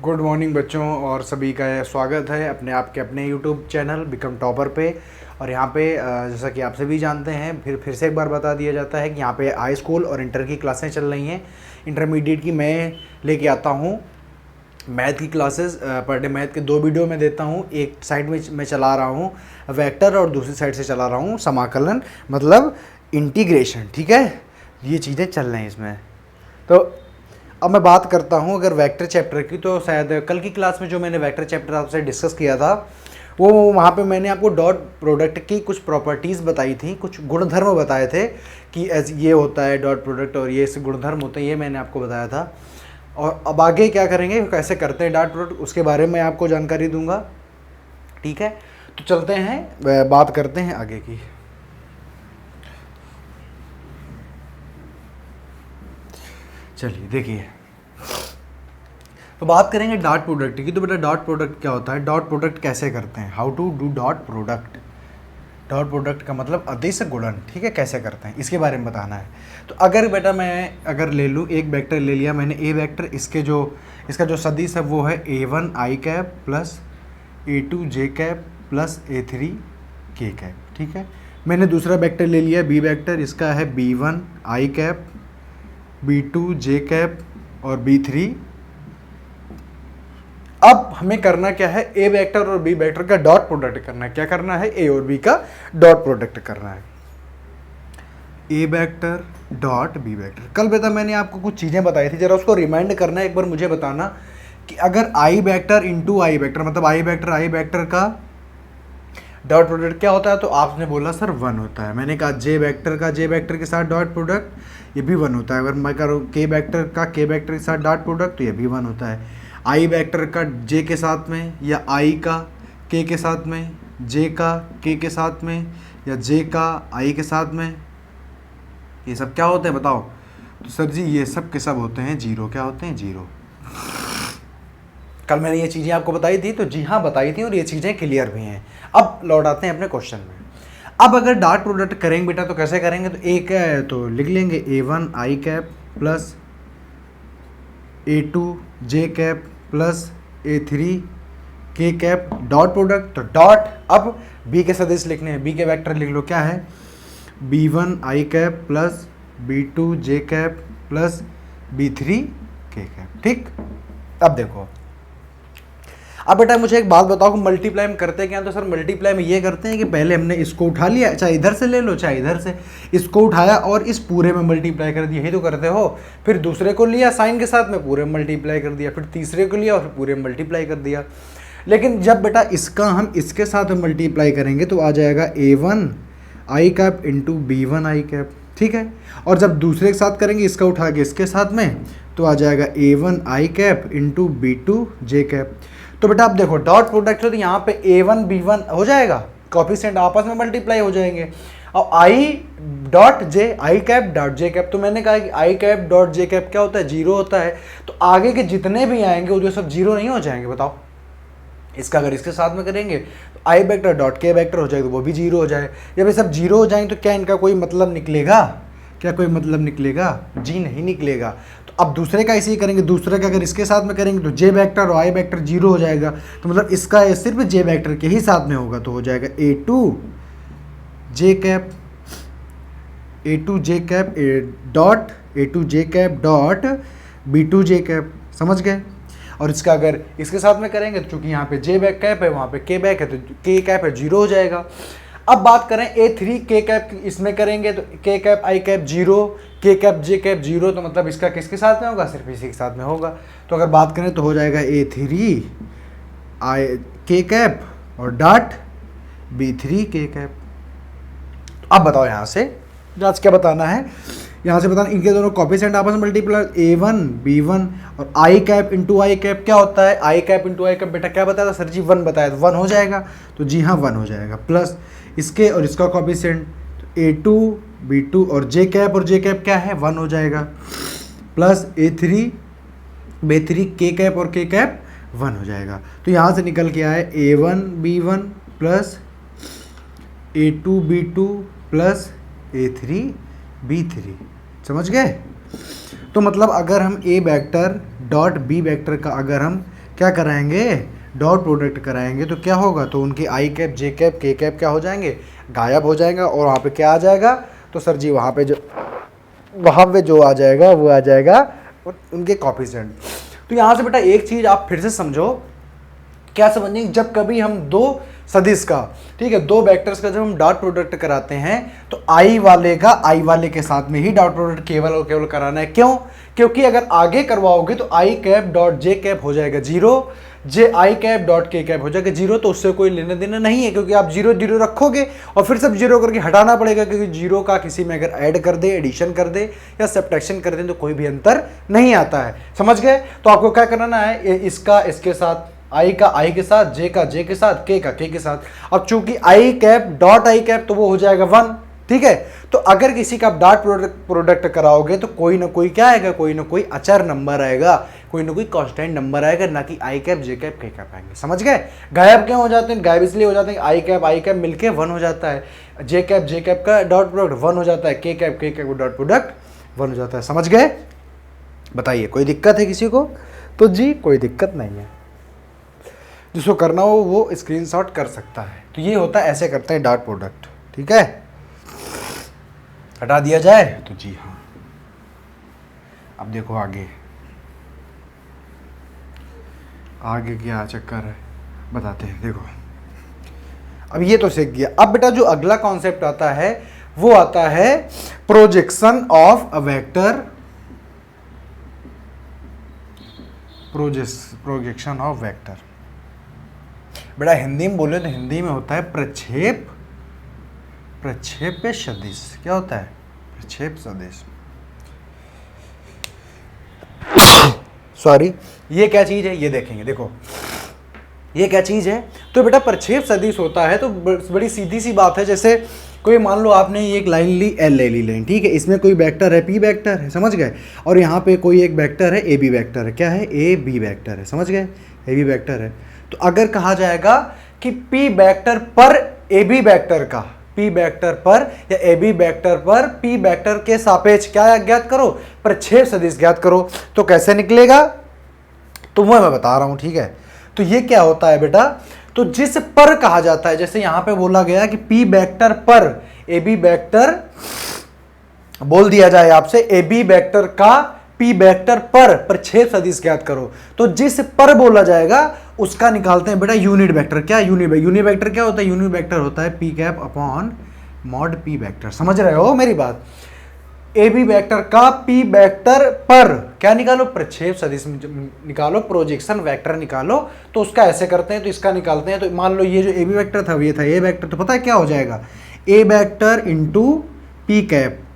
Good morning बच्चों, और सभी का स्वागत है अपने आपके अपने यूट्यूब चैनल बिकम टॉपर पे। और यहाँ पे जैसा कि आप सभी जानते हैं, फिर से एक बार बता दिया जाता है कि यहाँ पे हाई स्कूल और इंटर की क्लासें चल रही हैं। इंटरमीडिएट की मैं लेके आता हूँ मैथ की क्लासेस। पर डे मैथ के 2 वीडियो में देता हूँ। एक साइड में मैं चला रहा हूँ वेक्टर और दूसरी साइड से चला रहा हूँ समाकलन, मतलब इंटीग्रेशन। ठीक है, ये चीज़ें चल रही हैं इसमें। तो अब मैं बात करता हूँ अगर वेक्टर चैप्टर की, तो शायद कल की क्लास में जो मैंने वेक्टर चैप्टर आपसे डिस्कस किया था, वो वहाँ पे मैंने आपको डॉट प्रोडक्ट की कुछ प्रॉपर्टीज़ बताई थी, कुछ गुणधर्म बताए थे कि ये होता है डॉट प्रोडक्ट और ये ऐसे गुणधर्म होते हैं, ये मैंने आपको बताया था। और अब आगे क्या करेंगे, कैसे करते हैं डॉट प्रोडक्ट, उसके बारे में आपको जानकारी दूंगा। ठीक है, तो चलते हैं बात करते हैं आगे की। चलिए देखिए, तो बात करेंगे डॉट प्रोडक्ट की। तो बेटा डॉट प्रोडक्ट क्या होता है, डॉट प्रोडक्ट कैसे करते हैं, how to do dot product. Dot product का मतलब अदिश गुणन, ठीक है, कैसे करते हैं इसके बारे में बताना है। तो अगर बेटा मैं अगर ले लूँ, एक वेक्टर ले लिया मैंने ए वेक्टर, इसका जो सदिश है वो है A1 i cap plus A2 j cap plus A3 k cap. ठीक है, मैंने दूसरा वेक्टर ले लिया बी वेक्टर, इसका है B1 i cap, B2 j cap और B3। अब हमें करना क्या है, ए वेक्टर और बी वेक्टर का डॉट प्रोडक्ट करना है। क्या करना है, ए और बी का डॉट प्रोडक्ट करना है। A vector dot B vector. कल बेटा मैंने आपको कुछ चीज़ें बताई थी, जरा उसको रिमाइंड करना है एक बार, मुझे बताना कि अगर आई वेक्टर इंटू आई वेक्टर, मतलब आई वेक्टर का डॉट प्रोडक्ट क्या होता है, तो आपने बोला सर 1 होता है। मैंने कहा जे वेक्टर का जे वेक्टर के साथ डॉट प्रोडक्ट, ये भी 1 होता है। अगर मैं करूँ के वेक्टर का के वेक्टर के साथ डॉट प्रोडक्ट, तो ये भी 1 होता है। आई वेक्टर का जे के साथ में, या आई का के के साथ में, जे का के के साथ में, या जे का आई के साथ में, ये सब क्या होते हैं बताओ। तो सर जी ये सब के सब होते हैं जीरो। क्या होते हैं, जीरो। कल मैंने ये चीज़ें आपको बताई थी, तो जी हाँ बताई थी, और ये चीज़ें क्लियर भी हैं। अब लौट आते हैं अपने क्वेश्चन में। अब अगर डॉट प्रोडक्ट करेंगे बेटा तो कैसे करेंगे, तो एक है तो लिख लेंगे A1 i cap plus A2 j cap plus A3 k cap dot product. तो डॉट, अब b के सदिश लिखने हैं, b के वेक्टर लिख लो, क्या है B1 i cap plus B2 j cap plus B3 k cap. ठीक, अब देखो, अब बेटा मुझे एक बात बताओ कि मल्टीप्लाई में करते क्या हैं। तो सर मल्टीप्लाई में ये करते हैं कि पहले हमने इसको उठा लिया, चाहे इधर से ले लो चाहे इधर से, इसको उठाया और इस पूरे में मल्टीप्लाई कर दिया, यही तो करते हो। फिर दूसरे को लिया साइन के साथ में, पूरे में मल्टीप्लाई कर दिया, फिर तीसरे को लिया और फिर पूरे में मल्टीप्लाई कर दिया। लेकिन जब बेटा इसका हम इसके साथ में मल्टीप्लाई करेंगे तो आ जाएगा A1 i cap into B1 i cap. ठीक है, और जब दूसरे के साथ करेंगे इसका उठा के इसके साथ में, तो आ जाएगा A1 i cap into B2 j cap. तो बेटा आप देखो डॉट प्रोडक्ट है, तो यहाँ पे A1 B1 हो जाएगा, कोएफिशिएंट आपस में मल्टीप्लाई हो जाएंगे। और I dot J, I cap dot J cap, तो मैंने कहा कि आई कैप डॉट जे कैप क्या होता है, जीरो होता है। तो आगे के जितने भी आएंगे वो जो सब जीरो नहीं हो जाएंगे, बताओ। इसका अगर इसके साथ में करेंगे तो आई वेक्टर डॉट के वेक्टर हो जाएगा, तो वो भी जीरो हो जाए। जब ये सब जीरो हो जाएंगे तो क्या इनका कोई मतलब निकलेगा, क्या कोई मतलब निकलेगा, जी नहीं निकलेगा। तो अब दूसरे का ऐसे ही करेंगे, दूसरे का अगर इसके साथ में करेंगे तो जे वेक्टर और आई वेक्टर जीरो हो जाएगा, तो मतलब इसका सिर्फ जे वेक्टर के ही साथ में होगा, तो हो जाएगा A2 जे कैप, A2 जे कैप डॉट A2 जे कैप डॉट B2 जे कैप। समझ गए। और इसका अगर इसके साथ में करेंगे तो चूंकि यहाँ पे जे बैक कैप है, वहाँ पे के बैक है, तो के कैप है, जीरो हो जाएगा। अब बात करें A3 के कैप, इसमें करेंगे तो के कैप आई कैप जीरो, के कैप जे कैप जीरो, तो मतलब इसका किसके साथ में होगा, सिर्फ इसी के साथ में होगा। तो अगर बात करें तो हो जाएगा A3 आई के कैप और डॉट B3 के कैप। तो अब बताओ यहाँ से आज क्या बताना है, यहाँ से बताना इनके दोनों कोएफिशिएंट आपस में मल्टीप्लाई, A1 B1 और आई कैप इंटू आई कैप क्या होता है, i cap into I cap. बेटा क्या बताया था सर जी, 1 बताया, तो 1 हो जाएगा, तो जी हाँ 1 हो जाएगा, प्लस इसके और इसका कोएफिशिएंट A2 B2 और जे कैप क्या है, 1 हो जाएगा, प्लस A3 B3 के कैप और के कैप 1 हो जाएगा। तो यहाँ से निकल के आए A1 B1 plus A2 B2 plus A3 B3। समझ गए। तो मतलब अगर हम ए वेक्टर डॉट बी वेक्टर का अगर हम क्या कराएंगे, डॉट प्रोडक्ट कराएंगे, तो क्या होगा, तो उनकी आई कैप जे कैप के कैप क्या हो जाएंगे, गायब हो जाएगा, और वहाँ पे क्या आ जाएगा, तो सर जी वहाँ पे जो आ जाएगा वो आ जाएगा उनके कॉफिशिएंट। तो यहाँ से बेटा एक चीज़ आप फिर से समझो, क्या समझेंगे, जब कभी हम दो सदिश का, ठीक है, दो वेक्टर्स का जब हम डॉट प्रोडक्ट कराते हैं तो आई वाले का आई वाले के साथ में ही डॉट प्रोडक्ट केवल और केवल कराना है। क्यों, क्योंकि अगर आगे करवाओगे तो आई कैप डॉट जे कैप हो जाएगा जीरो, जे आई कैप डॉट के कैप हो जाएगा जीरो, तो उससे कोई लेना देना नहीं है, क्योंकि आप जीरो जीरो रखोगे और फिर सब जीरो करके हटाना पड़ेगा, क्योंकि जीरो का किसी में अगर ऐड कर दे, एडिशन कर दे या सब्ट्रैक्शन कर दे तो कोई भी अंतर नहीं आता है। समझ गए। तो आपको क्या करना है, इसका इसके साथ, आई का आई के साथ, जे का जे के साथ, के का के साथ। अब चूंकि आई कैप डॉट आई कैप तो वो हो जाएगा 1, ठीक है। तो अगर किसी का डॉट प्रोडक्ट कराओगे तो कोई ना कोई क्या आएगा, कोई ना कोई अचर नंबर आएगा, कोई ना कोई कांस्टेंट नंबर आएगा, ना कि आई कैप जे कैप के कैप आएंगे। समझ गए। गायब क्यों हो जाते हैं, गायब इसलिए हो जाते हैं आई कैप मिलके 1 हो जाता है, जे कैप का डॉट प्रोडक्ट 1 हो जाता है, के कैप का डॉट प्रोडक्ट 1 हो जाता है। समझ गए। बताइए कोई दिक्कत है किसी को, तो जी कोई दिक्कत नहीं है, जिसको करना हो वो स्क्रीनशॉट कर सकता है। तो ये होता है, ऐसे करते हैं डॉट प्रोडक्ट, ठीक है। हटा दिया जाए तो जी हाँ। अब देखो आगे क्या चक्कर है बताते हैं। देखो अब ये तो सीख गया। अब बेटा जो अगला कॉन्सेप्ट आता है वो आता है projection of a vector, projection of vector. बेटा हिंदी में बोले तो हिंदी में होता है प्रक्षेप, प्रक्षेप्य सदिश। क्या होता है, प्रक्षेप सदिश। सॉरी, ये क्या चीज है ये देखेंगे। देखो ये क्या चीज है, तो बेटा प्रक्षेप सदिश होता है तो बड़ी सीधी सी बात है। जैसे कोई मान लो आपने एक लाइन ली, एल ले ली लाइन, ठीक है, इसमें कोई वेक्टर है, पी वेक्टर है, समझ गए, और यहाँ पे कोई एक वेक्टर है, ए बी वेक्टर है। क्या है, ए बी वेक्टर है, समझ गए, ए बी वेक्टर है। तो अगर कहा जाएगा कि पी वेक्टर पर ए बी वेक्टर का, पी वेक्टर पर या ए बी वेक्टर पर पी वेक्टर के सापेक्ष क्या ज्ञात करो, प्रक्षेप सदिश ज्ञात करो, तो कैसे निकलेगा, तो वो मैं बता रहा हूं, ठीक है। तो ये क्या होता है बेटा, तो जिस पर कहा जाता है, जैसे यहां पे बोला गया कि पी वेक्टर पर ए बी वेक्टर, बोल दिया जाए आपसे ए बी वेक्टर का पी वेक्टर पर प्रक्षेप सदिश ज्ञात करो, तो जिस पर बोला जाएगा उसका निकालते हैं बेटा यूनिट वेक्टर। क्या यूनिट वेक्टर क्या होता है, यूनिट वेक्टर होता है P cap upon mod P vector. समझ रहे हो मेरी बात। ए बी वेक्टर का पी वेक्टर पर क्या निकालो, प्रक्षेप सदिश निकालो, प्रोजेक्शन वेक्टर निकालो। तो उसका ऐसे करते हैं, तो इसका निकालते हैं। तो मान लो ये जो ए बी वेक्टर था ये था ए वेक्टर, तो पता है क्या हो जाएगा, ए वेक्टर इंटू पी कैप।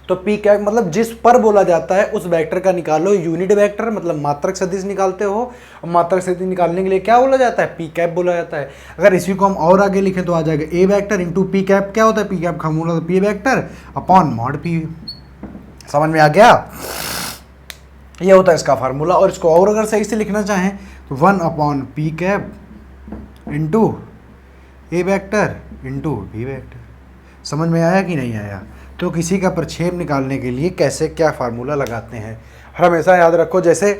तो पी कैप मतलब जिस पर बोला जाता है उस वेक्टर का निकालो यूनिट वेक्टर, मतलब मात्रक सदिश निकालते हो। और मात्रक सदिश निकालने के लिए क्या बोला जाता है, पी कैप बोला जाता है। अगर इसी को हम और आगे लिखें तो आ जाएगा ए वेक्टर इंटू पी कैप। क्या होता है, पी कैप का मूल P vector upon mod P. समझ में आ गया, ये होता है इसका फार्मूला। और इसको और अगर सही से लिखना चाहें तो 1 upon P cap into A vector into B vector. समझ में आया कि नहीं आया। तो किसी का प्रक्षेप निकालने के लिए कैसे क्या फार्मूला लगाते हैं, और हमेशा याद रखो। जैसे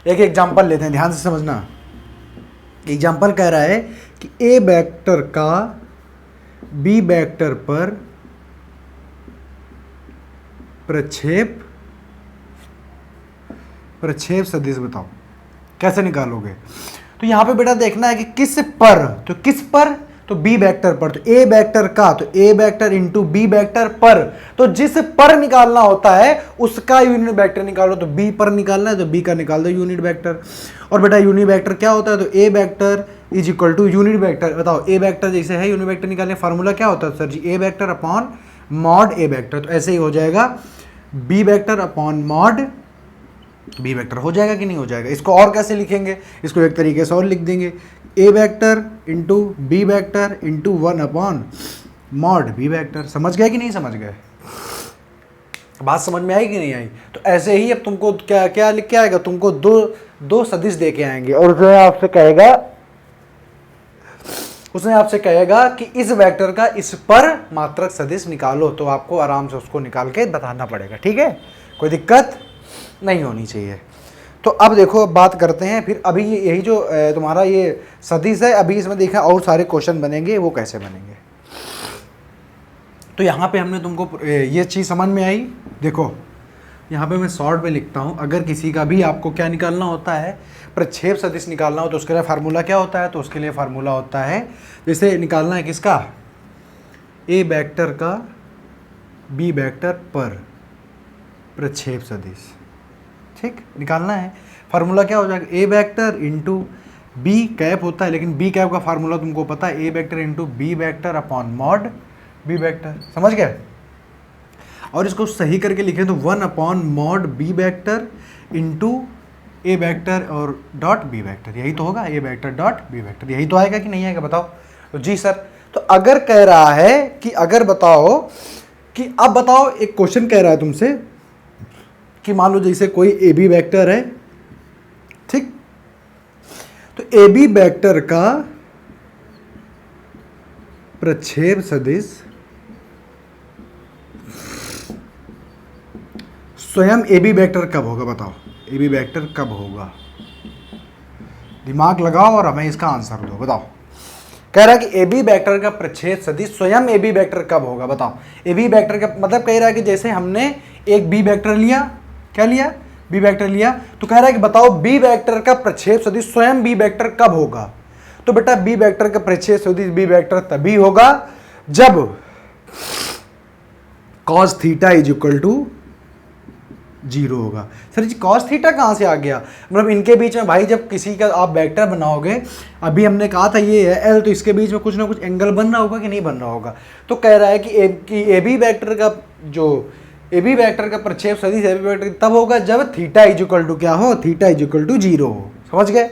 एक एग्जांपल लेते हैं, ध्यान से समझना। एग्जांपल कह रहा है कि ए वेक्टर का बी वेक्टर पर प्रक्षेप सदिश बताओ, कैसे निकालोगे। तो यहां पे बेटा देखना है कि किस पर, तो किस पर, तो बी वेक्टर पर। तो ए वेक्टर का, तो A vector into B vector पर, तो जिस पर निकालना होता है उसका यूनिट वेक्टर निकालो। तो बी पर निकालना है तो बी का निकाल दो यूनिट वेक्टर। और बेटा यूनिट वेक्टर क्या होता है, तो A vector is equal to unit vector. बताओ ए वेक्टर जैसे है यूनिट वेक्टर निकालने फार्मूला क्या होता है sir ji, a vector upon mod A vector. तो ऐसे ही हो जाएगा b vector upon mod B vector. हो जाएगा कि नहीं हो जाएगा। इसको और कैसे लिखेंगे, इसको एक तरीके से और लिख देंगे, A vector into B vector into 1 upon mod B vector. समझ गए कि नहीं समझ गए, बात समझ में आई कि नहीं आई। तो ऐसे ही अब तुमको क्या क्या लिख के आएगा, तुमको दो सदिश दे के आएंगे और उसने आपसे कहेगा कि इस वेक्टर का इस पर मात्रक सदिश निकालो। तो आपको आराम से उसको निकाल के बताना पड़ेगा, ठीक है, कोई दिक्कत नहीं होनी चाहिए। तो अब देखो, अब बात करते हैं फिर। अभी यही जो तुम्हारा ये सदिश है, अभी इसमें देखा और सारे क्वेश्चन बनेंगे, वो कैसे बनेंगे। तो यहाँ पे हमने तुमको ये चीज़ समझ में आई। देखो यहाँ पे मैं शॉर्ट में लिखता हूँ, अगर किसी का भी आपको क्या निकालना होता है, प्रक्षेप सदिश निकालना हो, तो उसके लिए फार्मूला क्या होता है, तो उसके लिए फार्मूला होता है, जैसे निकालना है किसका, ए वेक्टर का बी वेक्टर पर प्रक्षेप सदिश, ठीक, निकालना है। फार्मूला क्या हो जाएगा, ए वेक्टर इंटू बी कैप होता है, लेकिन बी कैप का फार्मूला तुमको पता है, A vector into B vector upon mod B vector, समझ गए। और इसको सही करके लिखें तो 1 upon mod B vector into A vector और डॉट बी वेक्टर, यही तो होगा, A vector dot B vector, यही तो आएगा कि नहीं आएगा, बताओ। तो जी सर, तो अगर कह रहा है कि अगर बताओ कि अब बताओ, एक क्वेश्चन कह रहा है तुमसे कि मान लो जैसे कोई ए बी वेक्टर है, ठीक, तो ए बी वेक्टर का प्रक्षेप सदिश स्वयं ए बी वेक्टर कब होगा, बताओ, ए बी वेक्टर कब होगा, दिमाग लगाओ और हमें इसका आंसर दो, बताओ। कह रहा है कि ए बी वेक्टर का प्रक्षेप सदिश स्वयं ए बी वेक्टर कब होगा, बताओ। ए बी वेक्टर का मतलब कह रहा है कि जैसे हमने एक बी वेक्टर लिया, क्या लिया, बी वेक्टर लिया, तो कह रहा है कि बताओ बी वेक्टर का प्रक्षेप सदिश स्वयं बी वेक्टर कब होगा। तो बेटा बी वेक्टर का प्रक्षेप सदिश बी वेक्टर तभी होगा जब cos theta is equal to 0 होगा। सर जी cos थीटा कहाँ से आ गया, मतलब इनके बीच में भाई जब किसी का आप वेक्टर बनाओगे, अभी हमने कहा था ये है L, तो इसके बीच में कुछ ना कुछ एंगल बन रहा होगा कि नहीं बन रहा होगा। तो कह रहा है कि ए बी वेक्टर का जो ए बी वेक्टर का प्रक्षेप सदिश ए बी वेक्टर तब होगा जब थीटा इज इक्वल टू क्या हो, थीटा इज इक्वल टू 0 हो, समझ गए।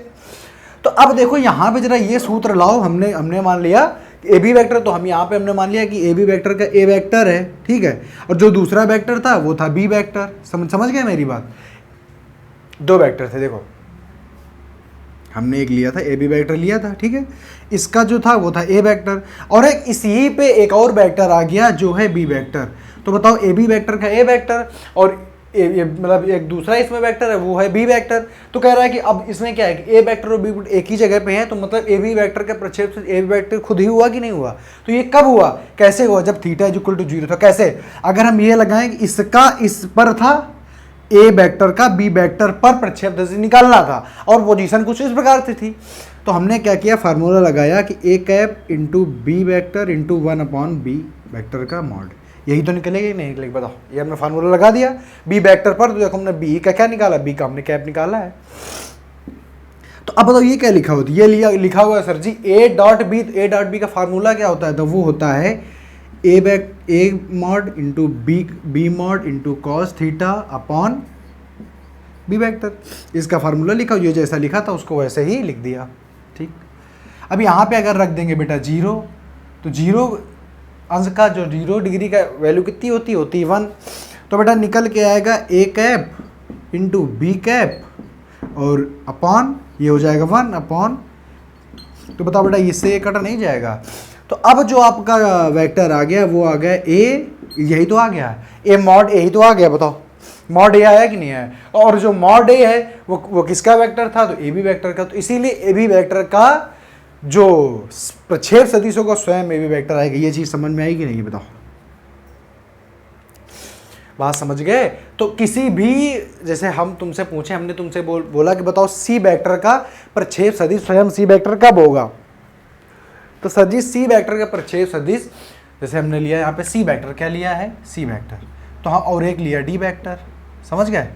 तो अब देखो यहाँ पे जरा ये सूत्र लाओ, हमने मान लिया ए बी वेक्टर, तो हम यहाँ पे हमने मान लिया कि ए बी वेक्टर का ए वेक्टर है, ठीक है, और जो दूसरा वेक्टर था वो था बी वेक्टर, समझ गए मेरी बात। दो वेक्टर थे, देखो हमने एक लिया था ए बी वेक्टर लिया था, ठीक है, इसका जो था वो था ए वेक्टर, और एक इसी पे एक और वेक्टर आ गया जो है बी वेक्टर। तो बताओ ए बी वेक्टर का ए वेक्टर और मतलब एक दूसरा इसमें वेक्टर है वो है बी वेक्टर। तो कह रहा है कि अब इसमें क्या है कि ए वेक्टर और बी वेक्टर एक ही जगह पे हैं, तो मतलब ए बी वेक्टर का प्रक्षेप से ए बी वेक्टर खुद ही हुआ कि नहीं हुआ। तो ये कब हुआ, कैसे हुआ, जब थीटा इज इक्वल टू 0 था। कैसे, अगर हम ये लगाएं कि इसका इस पर था, ए वेक्टर का बी वेक्टर पर प्रक्षेप सदिश निकालना था और पोजीशन कुछ इस प्रकार से थी, तो हमने क्या किया, फार्मूला लगाया कि A cap into B vector into 1 upon B vector का मॉड, यही तो निकलेगा नहीं निकलेगा, बताओ। ये हमने फार्मूला लगा दिया बी वेक्टर पर, तो देखो हमने बी का क्या निकाला, बी का हमने कैप निकाला है। तो अब बताओ ये क्या लिखा होता है, ये लिखा हुआ है sir ji A dot B का फार्मूला क्या होता है, तो वो होता है A mod into B mod into cos theta upon B vector. इसका फार्मूला लिखा, ये जैसा लिखा था उसको वैसे ही लिख दिया, ठीक। अब यहाँ पे अगर रख देंगे बेटा 0, तो 0 अंश का जो 0 डिग्री का वैल्यू कितनी होती है 1, तो बेटा निकल के आएगा ए कैप इंटू बी कैप और अपॉन ये हो जाएगा 1 अपॉन, तो बताओ बेटा इससे ये कट नहीं जाएगा। तो अब जो आपका वेक्टर आ गया वो आ गया ए, यही तो आ गया ए मॉड, यही तो आ गया, बताओ मॉड ए आया कि नहीं आया। और जो मॉड ए है वो किसका वेक्टर था, तो ए बी वेक्टर का, तो इसीलिए ए बी वेक्टर का जो प्रक्षेप सदिश होगा स्वयं ए बी वेक्टर आएगा। ये चीज समझ में आएगी नहीं, बताओ, बात समझ गए। तो किसी भी, जैसे हम तुमसे पूछे, हमने तुमसे बोला कि बताओ सी वेक्टर का प्रक्षेप सदिश स्वयं सी वेक्टर कब होगा, तो सदिश सी वेक्टर का प्रक्षेप सदिश, जैसे हमने लिया यहाँ पे सी वेक्टर, क्या लिया है सी वेक्टर, तो हम और एक लिया डी वेक्टर, समझ गए,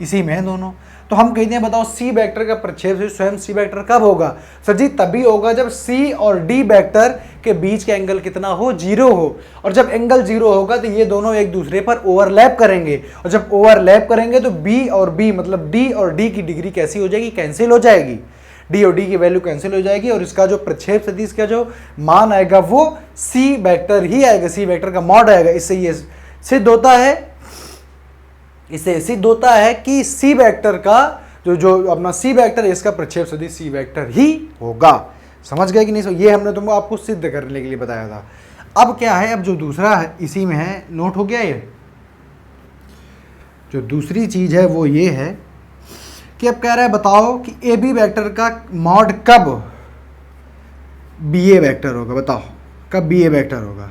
इसी में है दोनों। तो हम कहते हैं बताओ सी वेक्टर का प्रक्षेप सदिश स्वयं सी वेक्टर कब होगा, सर जी तभी होगा जब सी और डी वेक्टर के बीच का एंगल कितना हो, 0 हो, और जब एंगल 0 होगा तो ये दोनों एक दूसरे पर ओवरलैप करेंगे, और जब ओवरलैप करेंगे तो बी और बी मतलब डी और डी की डिग्री कैसी हो जाएगी, कैंसिल हो जाएगी, डी और डी की वैल्यू कैंसिल हो जाएगी, और इसका जो प्रक्षेप सदिश का जो मान आएगा वो सी वेक्टर ही आएगा, सी वेक्टर का मॉड आएगा। इससे ये सिद्ध होता है, इससे सिद्ध होता है कि सी वेक्टर का जो अपना सी वेक्टर है इसका प्रक्षेप सदिश सी वेक्टर ही होगा। समझ गए कि नहीं, ये हमने तुमको आपको सिद्ध करने के लिए बताया था। अब क्या है, अब जो दूसरा है इसी में है, नोट हो गया ये, जो दूसरी चीज है वो ये है कि अब कह रहा है बताओ कि ए बी वेक्टर का मॉड कब बी ए वेक्टर होगा, बताओ कब बी ए वेक्टर होगा।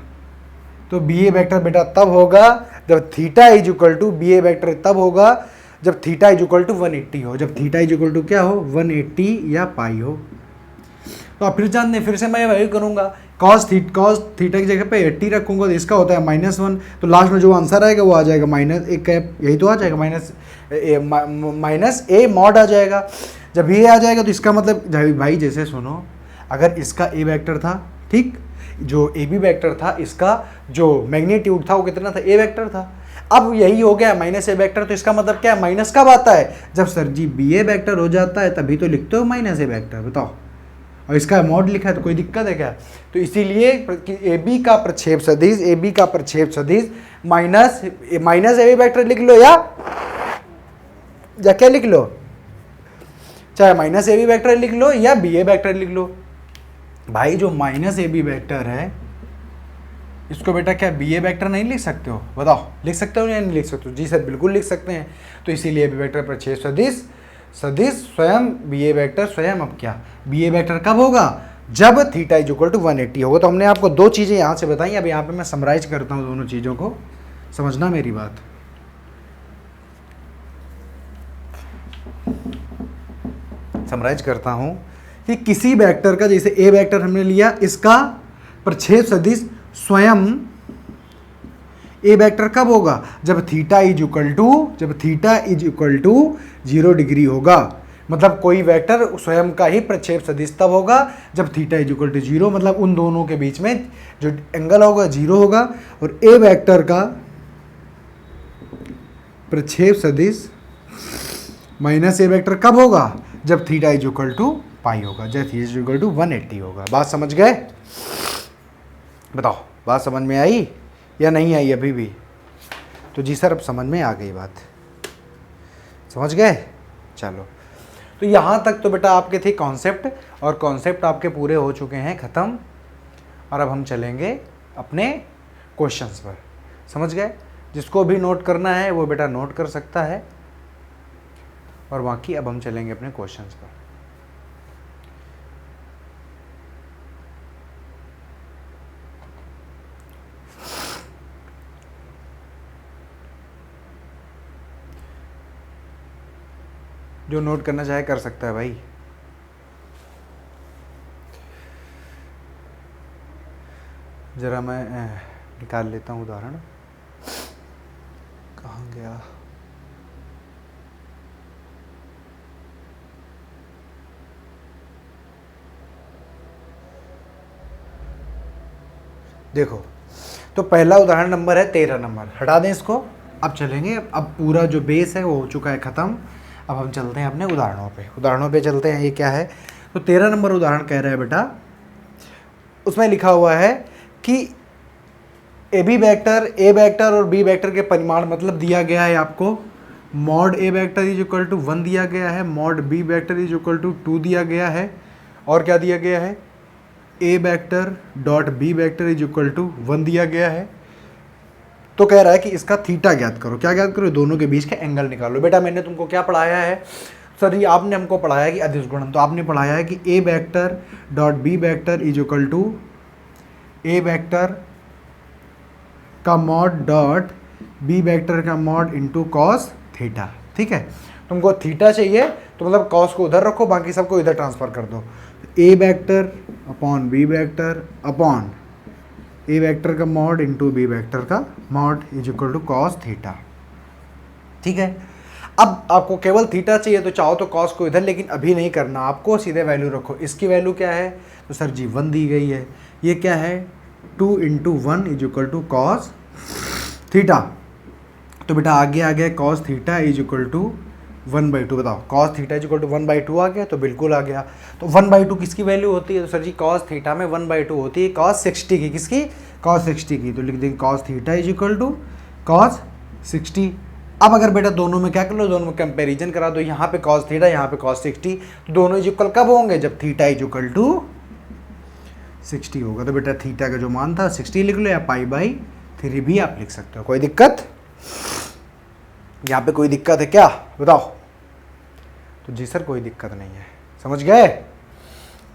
तो बी ए वेक्टर बेटा तब होगा जब theta is equal to, b a vector तब होगा जब थीटा इज इक्वल टू 180 हो, जब थीटा इज इक्वल टू क्या हो 180 या पाई हो। तो आप फिर जान दें, फिर से मैं वही करूंगा, कॉस थीटा की जगह पे 80 रखूंगा तो इसका होता है -1, तो लास्ट में जो आंसर आएगा वो आ जाएगा -1, यही तो आ जाएगा माइनस ए मॉड आ जाएगा। जब ये आ जाएगा तो इसका मतलब भाई जैसे सुनो, अगर इसका ए वेक्टर था, ठीक, जो ए बी वेक्टर था इसका जो मैग्नीट्यूड था वो कितना था, ए वेक्टर था। अब यही हो गया माइनस ए वेक्टर, तो इसका मतलब क्या है, माइनस कब आता है, जब sir G B a vector हो जाता है तभी तो लिखते हो माइनस ए वेक्टर, बताओ। और इसका मॉड लिखा है तो कोई दिक्कत है क्या। तो इसीलिए ए बी का प्रक्षेप सदिश, ए बी का प्रक्षेप सदिश माइनस ए बी वेक्टर लिख लो या क्या लिख लो, चाहे माइनस ए बी वेक्टर लिख लो या बी ए वेक्टर लिख लो। भाई जो माइनस ए बी वेक्टर है इसको बेटा क्या बी ए वेक्टर नहीं लिख सकते हो, बताओ लिख सकते हो या नहीं लिख सकते हो। जी सर बिल्कुल लिख सकते हैं। तो इसीलिए बी वेक्टर प्रक्षेप सदिश स्वयं बी ए वेक्टर स्वयं, अब क्या बी ए वेक्टर कब होगा, जब थीटा इज इक्वल टू 180 होगा। तो हमने आपको दो चीज़ें यहाँ से बताई, अब यहाँ पे मैं समराइज करता हूँ दोनों चीज़ों को, समझना मेरी बात। समराइज करता हूँ कि किसी वेक्टर का, जैसे ए वेक्टर हमने लिया, इसका प्रक्षेप सदिश स्वयं ए वेक्टर कब होगा, जब theta is equal to 0 degree होगा। मतलब कोई वेक्टर स्वयं का ही प्रक्षेप सदिश तब होगा जब थीटा इज इक्वल टू 0, मतलब उन दोनों के बीच में जो एंगल होगा 0 होगा। और ए वेक्टर का प्रक्षेप सदिश माइनस ए वेक्टर कब होगा, जब थीटा इज इक्वल टू पाई होगा, जब थीटा इज इक्वल टू 180 होगा। बात समझ गए, बताओ बात समझ में आई या नहीं आई अभी भी। तो जी सर अब समझ में आ गई बात, समझ गए। चलो तो यहाँ तक तो बेटा आपके थे कॉन्सेप्ट, और कॉन्सेप्ट आपके पूरे हो चुके हैं ख़त्म। और अब हम चलेंगे अपने क्वेश्चंस पर, समझ गए। जिसको भी नोट करना है वो बेटा नोट कर सकता है, और बाकी अब हम चलेंगे अपने क्वेश्चंस पर। जो नोट करना चाहे कर सकता है भाई। जरा मैं निकाल लेता हूँ उदाहरण, कहाँ गया। देखो तो पहला उदाहरण नंबर है 13 नंबर, हटा दें इसको। अब चलेंगे, अब पूरा जो बेस है वो हो चुका है ख़त्म। अब हम चलते हैं अपने उदाहरणों पे चलते हैं। ये क्या है, तो 13 नंबर उदाहरण कह रहा है बेटा, उसमें लिखा हुआ है कि ए वेक्टर और बी वेक्टर के परिमाण मतलब दिया गया है आपको। Mod A vector is equal to 1 दिया गया है, mod B vector is equal to 2 दिया गया है, और क्या दिया गया है, A vector dot B vector is equal to 1 दिया गया है। तो कह रहा है कि इसका थीटा ज्ञात करो। क्या ज्ञात करो, दोनों के बीच के एंगल निकालो। बेटा मैंने तुमको क्या पढ़ाया है सर, ये आपने हमको पढ़ाया कि अदिश गुणन, तो आपने पढ़ाया है कि ए vector dot B vector is equal to A vector का मॉड डॉट बी वेक्टर का मॉड इंटू कॉस थीटा। ठीक है, तुमको थीटा चाहिए तो मतलब कॉस को उधर रखो, बाकी सबको इधर ट्रांसफर कर दो। A vector upon B vector upon A vector का मॉड इंटू बी वेक्टर का mod is equal to cos theta. ठीक है, अब आपको केवल थीटा चाहिए तो चाहो तो कॉस को इधर, लेकिन अभी नहीं करना, आपको सीधे वैल्यू रखो। इसकी वैल्यू क्या है, तो सर जी 1 दी गई है। ये क्या है, 2 into 1 is equal to cos theta. तो बेटा आगे आ गया cos theta is equal to 1/2। बताओ cos theta is equal to 1/2 आ गया, तो बिल्कुल आ गया। तो 1/2 किसकी वैल्यू होती है, तो सर जी कॉस थीटा में 1/2 होती है कॉस 60 की। किसकी, कॉस 60 की। तो लिख देंगे cos theta is equal to cos 60। अब अगर बेटा दोनों में क्या कर लो, दोनों में कंपेरिजन करा दो, यहाँ पे कॉस थीटा यहाँ पे कॉस 60, तो दोनों इज इक्वल कब होंगे, जब थीटा इज इक्वल टू 60 होगा। तो बेटा थीटा का जो मान था 60 लिख लो, या π/3 भी आप लिख सकते हो। कोई दिक्कत, यहाँ पे कोई दिक्कत है क्या, बताओ। तो जी सर कोई दिक्कत नहीं है, समझ गए।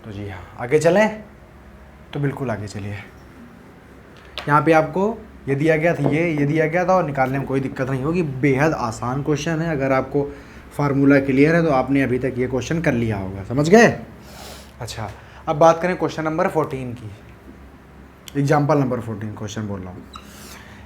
तो जी हाँ आगे चलें, तो बिल्कुल आगे चलिए। यहाँ पे आपको ये दिया गया था, ये दिया गया था और निकालने में कोई दिक्कत नहीं होगी, बेहद आसान क्वेश्चन है। अगर आपको फार्मूला क्लियर है तो आपने अभी तक ये क्वेश्चन कर लिया होगा, समझ गए। अच्छा अब बात करें क्वेश्चन नंबर 14 की, एग्जाम्पल नंबर 14 क्वेश्चन बोल रहा हूँ।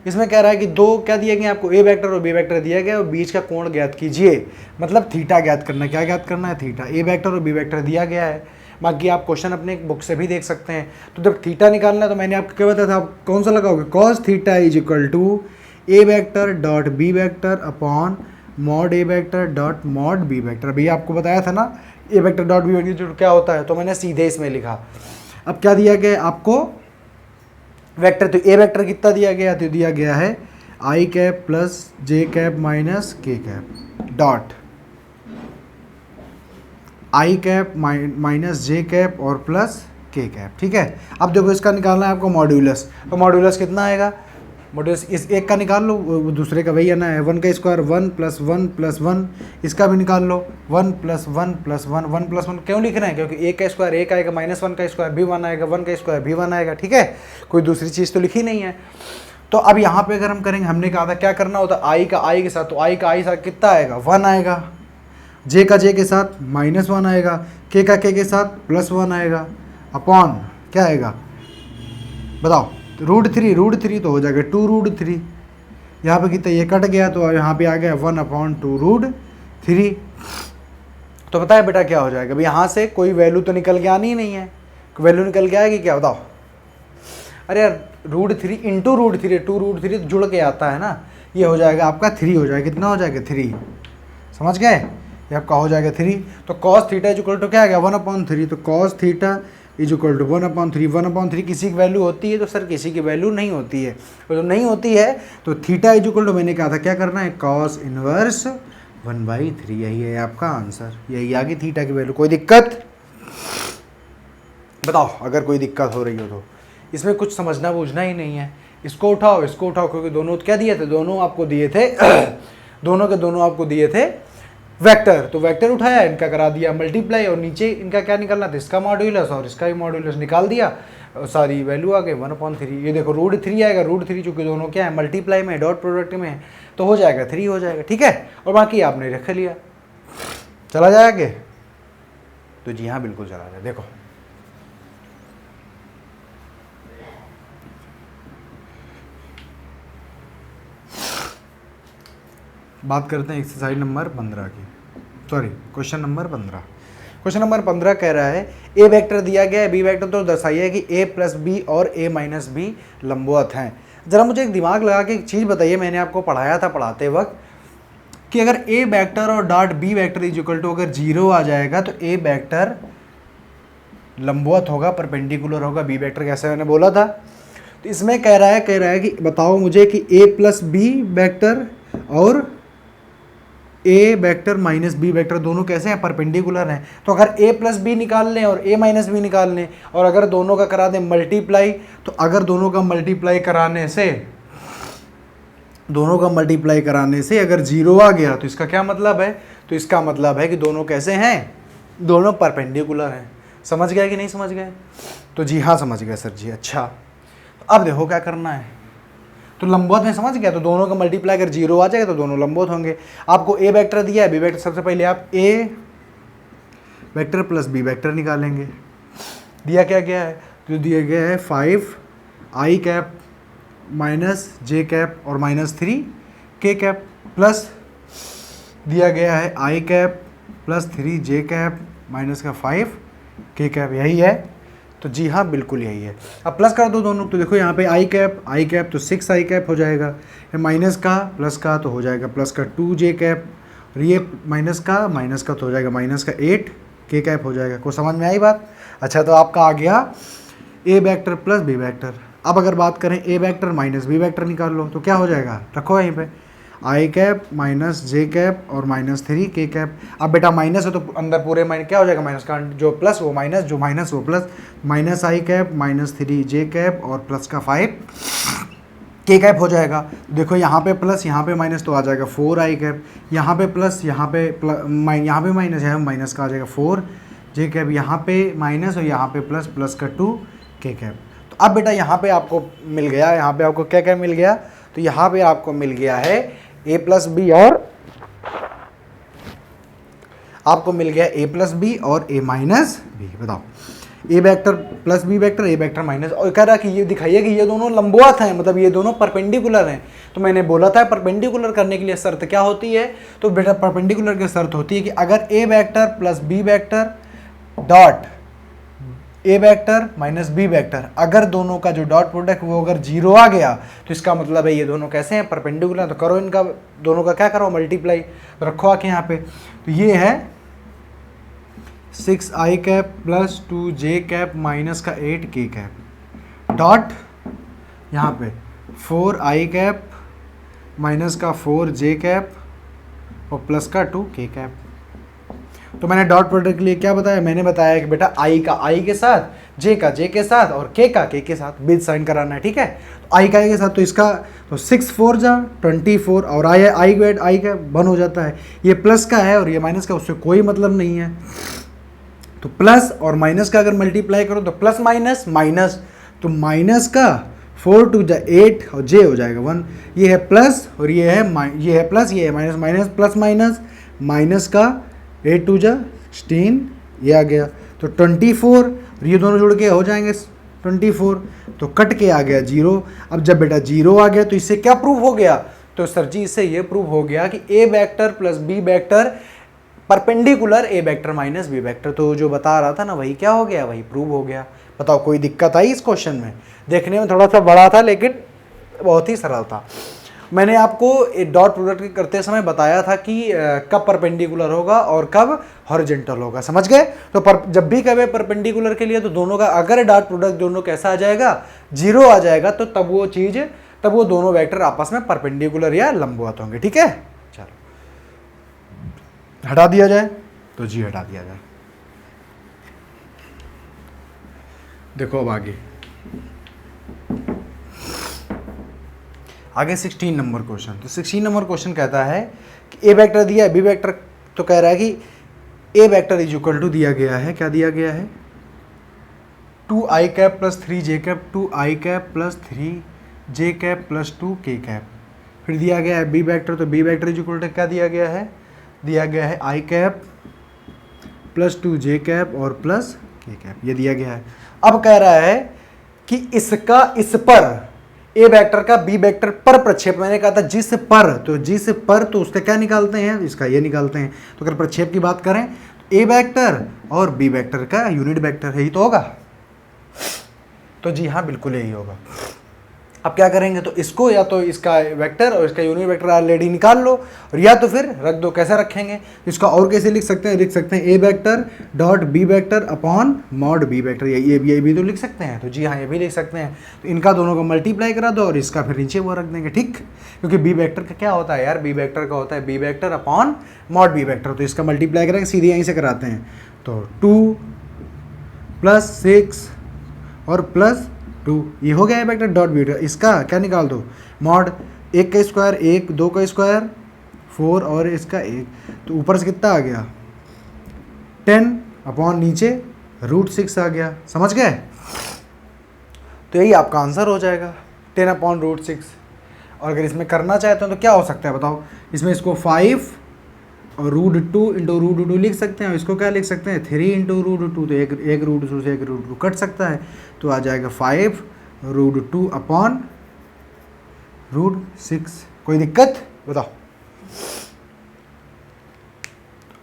इसमें कह रहा है कि दो क्या दिया गया आपको, ए वेक्टर और बी वेक्टर दिया गया और बीच का कोण ज्ञात कीजिए, मतलब थीटा ज्ञात करना। क्या ज्ञात करना है? थीटा। ए वेक्टर और बी वेक्टर दिया गया है, बाकी आप क्वेश्चन अपने बुक से भी देख सकते हैं। तो जब थीटा निकालना है तो मैंने आपको क्या बताया था, आप कौन सा लगाओगे, cos theta is equal to A vector dot B vector upon mod A vector dot mod B vector. अभी आपको बताया था ना a vector dot B vector क्या होता है, तो मैंने सीधे इसमें लिखा। अब क्या दिया गया आपको वेक्टर, तो ए वेक्टर कितना दिया गया, तो दिया गया है i cap plus J cap minus के cap dot I cap minus J cap और प्लस के कैप, ठीक है। अब देखो इसका निकालना है आपको मॉड्यूलस, तो मॉड्यूलस कितना आएगा, मॉड्यूलस इस एक का निकाल लो, वो दूसरे का वही आना है, 1 का स्क्वायर 1 प्लस 1 प्लस 1, इसका भी निकाल लो 1 प्लस 1 प्लस 1, 1 प्लस 1 क्यों लिख रहे हैं, क्योंकि एक का स्क्वायर एक आएगा, माइनस 1 का स्क्वायर भी 1 आएगा, 1 का स्क्वायर भी 1 आएगा, ठीक है, कोई दूसरी चीज़ तो लिखी नहीं है। तो अब यहाँ पे अगर हम करेंगे, हमने कहा था क्या करना होता, आई का आई के साथ, तो आई का आई साथ कितना आएगा 1 आएगा, जे का जे के साथ -1 आएगा, के का के साथ +1 आएगा, अपॉन क्या आएगा बताओ, √3 तो हो जाएगा 2√3, यहाँ पे कितना ये कट गया तो यहाँ पे आ गया 1/2√3। तो पता है बेटा क्या हो जाएगा, अभी यहाँ से कोई वैल्यू तो निकल के आनी ही नहीं है, वैल्यू निकल के आएगी क्या बताओ, अरे यार √3 इंटू √3 2√3 तो जुड़ के आता है ना, ये हो जाएगा आपका 3 हो जाएगा, कितना हो जाएगा 3, समझ गए, ये आपका हो जाएगा 3। तो cos theta is equal to क्या आ गया 1/3, तो cos theta is equal to 1/3, 1/3 किसी की वैल्यू होती है तो सर किसी की वैल्यू नहीं होती है, तो जो नहीं होती है तो थीटा इज इक्वल टू मैंने कहा था क्या करना है cos इनवर्स 1/3, यही है आपका आंसर, यही आ गई थीटा की वैल्यू। कोई दिक्कत बताओ, अगर कोई दिक्कत हो रही हो तो इसमें कुछ समझना बूझना ही नहीं है, इसको उठाओ इसको उठाओ, क्योंकि दोनों क्या दिए थे, दोनों आपको दिए थे दोनों के दोनों आपको दिए थे वेक्टर, तो वेक्टर उठाया, इनका करा दिया मल्टीप्लाई, और नीचे इनका क्या निकालना था, इसका मॉड्यूलस और इसका भी मॉड्यूलस निकाल दिया, सारी वैल्यू आ गई 1/3। ये देखो √3 आएगा, √3 चूँकि दोनों क्या है मल्टीप्लाई में, डॉट प्रोडक्ट में, तो हो जाएगा 3 हो जाएगा, ठीक है, और बाकी आपने रख लिया, चला जाए आगे, तो जी हाँ बिल्कुल चला जाए। देखो बात करते हैं एक्सरसाइज नंबर 15 की, sorry question number 15। Question number 15 कह रहा है ए वेक्टर दिया गया है, बी वेक्टर तो दर्शाइए कि ए प्लस बी और ए माइनस बी लंबवत हैं। ज़रा मुझे एक दिमाग लगा के एक चीज़ बताइए, मैंने आपको पढ़ाया था पढ़ाते वक्त कि अगर ए वेक्टर और dot B vector is equal to अगर 0 आ जाएगा तो ए वेक्टर लंबवत होगा, परपेंडिकुलर होगा बी वेक्टर, कैसे मैंने बोला था। तो इसमें कह रहा है कि बताओ मुझे कि ए प्लस बी वेक्टर और ए वेक्टर माइनस बी वेक्टर दोनों कैसे हैं, परपेंडिकुलर हैं। तो अगर ए प्लस बी निकाल लें और ए माइनस बी निकाल लें, और अगर दोनों का करा दें मल्टीप्लाई, तो अगर दोनों का मल्टीप्लाई कराने से अगर 0 आ गया तो इसका क्या मतलब है, तो इसका मतलब है कि दोनों कैसे हैं, दोनों परपेंडिकुलर हैं। समझ गए कि नहीं समझ गए, तो जी हाँ समझ गए सर जी। अच्छा अब देखो क्या करना है, तो लंबवत में समझ गया, तो दोनों का मल्टीप्लाई अगर 0 आ जाएगा तो दोनों लंबवत होंगे। आपको ए वेक्टर दिया है, बी वेक्टर, सबसे पहले आप ए वेक्टर प्लस बी वेक्टर निकालेंगे। दिया क्या गया है, तो दिया गया है 5 आई कैप माइनस जे कैप और -3 के कैप, प्लस दिया गया है i cap plus 3 j cap minus का 5 के कैप, यही है। तो जी हाँ बिल्कुल यही है। अब प्लस कर दो दोनों, तो देखो यहाँ पे आई कैप तो 6 आई कैप हो जाएगा, माइनस का प्लस का तो हो जाएगा प्लस का 2 जे कैप, और ये माइनस का तो हो जाएगा माइनस का 8 के कैप हो जाएगा। को समझ में आई बात। अच्छा तो आपका आ गया ए वेक्टर प्लस बी वेक्टर। अब अगर बात करें ए वेक्टर माइनस बी वेक्टर निकाल लो, तो क्या हो जाएगा, रखो यहीं पे आई कैप माइनस जे कैप और -3 के कैप। अब बेटा माइनस है तो अंदर पूरे माइनस क्या हो जाएगा, माइनस का जो प्लस वो माइनस, जो माइनस वो प्लस, माइनस आई कैप -3 जे कैप और प्लस का 5 के कैप हो जाएगा। देखो यहाँ पे प्लस यहाँ पे माइनस तो आ जाएगा 4 आई कैप, यहाँ पे प्लस यहाँ पे माइनस है, माइनस का आ जाएगा 4 जे कैप, यहाँ पे माइनस और यहाँ पे प्लस, प्लस का 2 के कैप। तो अब बेटा यहाँ पे आपको मिल गया, यहाँ पे आपको क्या क्या मिल गया, तो यहाँ पे आपको मिल गया है a प्लस बी और आपको मिल गया a प्लस बी और a माइनस बी। बताओ A vector plus B vector, A vector minus, और कह रहा कि ये दिखाइए कि ये दोनों लंबवत हैं, मतलब ये दोनों परपेंडिकुलर हैं। तो मैंने बोला था परपेंडिकुलर करने के लिए शर्त क्या होती है, तो बेटा परपेंडिकुलर की शर्त होती है कि अगर ए vector plus B vector dot A vector minus B vector, अगर दोनों का जो डॉट प्रोडक्ट वो अगर 0 आ गया तो इसका मतलब है ये दोनों कैसे हैं, परपेंडिकुलर। तो करो इनका दोनों का क्या करो, मल्टीप्लाई, तो रखो आके यहाँ पे। तो ये है 6 आई cap plus 2 j cap minus का 8 के कैप डॉट यहाँ पे 4 आई कैप माइनस का 4 जे कैप और प्लस का 2 के कैप। तो मैंने डॉट प्रोडक्ट के लिए क्या बताया, मैंने बताया कि बेटा आई का आई के साथ, जे का जे के साथ और के का के के साथ बीच साइन कराना है, ठीक है। तो आई का आई के साथ, तो इसका तो 6 4 जा 24 और आई वेट आई का 1 हो जाता है। ये प्लस का है और ये माइनस का, उससे कोई मतलब नहीं है। तो प्लस और माइनस का अगर मल्टीप्लाई करो तो प्लस माइनस माइनस, तो माइनस का 4 2 जा 8 और जे हो जाएगा 1। ये है प्लस और ये है प्लस, ये है minus, minus plus minus, minus का 8 2 जा 16, ये आ गया। तो 24 ये दोनों जुड़ के हो जाएंगे 24, तो कट के आ गया 0। अब जब बेटा 0 आ गया तो इससे क्या प्रूव हो गया, तो सर जी इससे ये प्रूव हो गया कि ए vector plus B vector perpendicular A vector minus B vector. तो जो बता रहा था ना वही क्या हो गया, वही प्रूव हो गया। बताओ कोई दिक्कत आई इस क्वेश्चन में, देखने में थोड़ा सा बड़ा था लेकिन बहुत ही सरल था। मैंने आपको डॉट प्रोडक्ट करते समय बताया था कि कब परपेंडिकुलर होगा और कब हॉरिजॉन्टल होगा, समझ गए। तो जब भी कहे परपेंडिकुलर के लिए तो दोनों का अगर डॉट प्रोडक्ट दोनों कैसा आ जाएगा, 0 आ जाएगा, तो तब वो दोनों वेक्टर आपस में परपेंडिकुलर या लंबवत होंगे, ठीक है। चलो हटा दिया जाए, तो जी हटा दिया जाए। देखो अब आगे 16 नंबर क्वेश्चन। तो 16 नंबर क्वेश्चन कहता है कि ए वेक्टर दिया है, बी वेक्टर, तो कह रहा है कि ए वेक्टर इज इक्वल टू दिया गया है, क्या दिया गया है, 2 i cap plus 3 j cap, 2 i cap plus 3 j cap plus 2 k cap. फिर दिया गया है बी वेक्टर, तो b vector is equal to क्या दिया गया है, दिया गया है i cap plus 2 j cap और प्लस के कैप, ये दिया गया है। अब कह रहा है कि इसका इस पर ए वेक्टर का बी वेक्टर पर प्रक्षेप, मैंने कहा था जिस पर, तो जिस पर तो उसका क्या निकालते हैं, इसका ये निकालते हैं। तो अगर प्रक्षेप की बात करें तो ए वेक्टर और बी वेक्टर का यूनिट वेक्टर यही तो होगा, तो जी हाँ बिल्कुल यही होगा। अब क्या करेंगे, तो इसको या तो इसका वेक्टर और इसका यूनिट वेक्टर ऑलरेडी निकाल लो, और या तो फिर रख दो। कैसे रखेंगे, इसका और कैसे लिख सकते हैं, लिख सकते हैं A vector dot B vector upon mod B vector, ये भी तो लिख सकते हैं। तो जी हाँ ये भी लिख सकते हैं। तो इनका दोनों को मल्टीप्लाई करा दो और इसका फिर नीचे वो रख देंगे, ठीक। क्योंकि बी वेक्टर का क्या होता है यार, बी वेक्टर का होता है b vector upon mod B vector. तो इसका मल्टीप्लाई करेंगे, सीधे यहीं से कराते हैं। तो 2 प्लस 6 और प्लस 2, ये हो गया है वेक्टर डॉट बी वेक्टर। इसका क्या निकाल दो, मॉड 1 का स्क्वायर 1, 2 का स्क्वायर 4 और इसका 1, तो ऊपर से कितना आ गया 10 अपॉन नीचे √6 आ गया, समझ गए। तो यही आपका आंसर हो जाएगा 10 अपॉन √6। और अगर इसमें करना चाहते हैं तो क्या हो सकता है बताओ, इसमें इसको 5 और √2 इंटू √2 लिख सकते हैं, और इसको क्या लिख सकते हैं 3 इंटू √2, तो एक √2 से एक √2 कट सकता है, तो आ जाएगा 5 √2 अपॉन √6। कोई दिक्कत बताओ।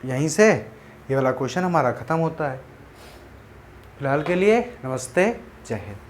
यहीं से ये वाला क्वेश्चन हमारा ख़त्म होता है। फिलहाल के लिए नमस्ते, जय हिंद।